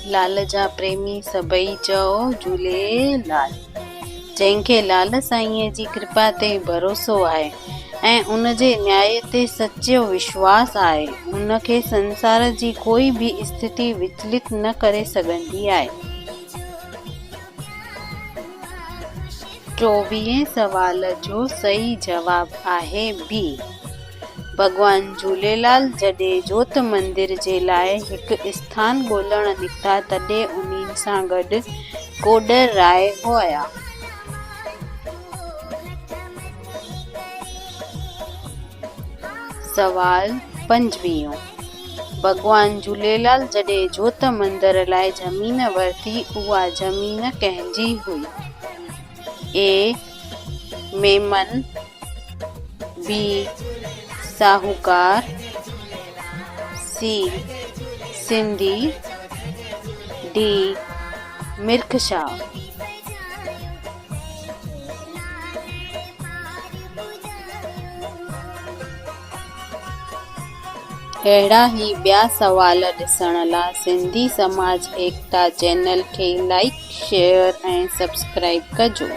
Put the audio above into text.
लाल जा प्रेमी सभई चओ झूलेलाल। जंहिंखे लाल साईंअ जी कृपा ते भरोसो आहे ऐं उन जे न्याय ते सच्चो विश्वास आहे, उनखे संसार जी कोई भी स्थिति विचलित न करे सघंदी आहे। 24 सवाल जो सही जवाब आहे बी। भगवान झूलेलाल जॾहिं जोत मंदिर जे लाइ हिकु स्थान ॻोल्हण निकिता तॾहिं उन्हनि सां गॾु कोडर राय हुआ। सवाल 25। भगवान झूलेलाल जॾहिं जोत मंदिर लाइ ज़मीन वरिती, उहा ज़मीन कंहिंजी हुई? ए मेमन, बी साहूकार, सी सिंधी, डी मिर्खशाह। अहिड़ा ही ॿिया सवाल ॾिसण लाइ सिंधी समाज एकता चैनल खे लाइक, शेयर ऐं सब्सक्राइब कजो।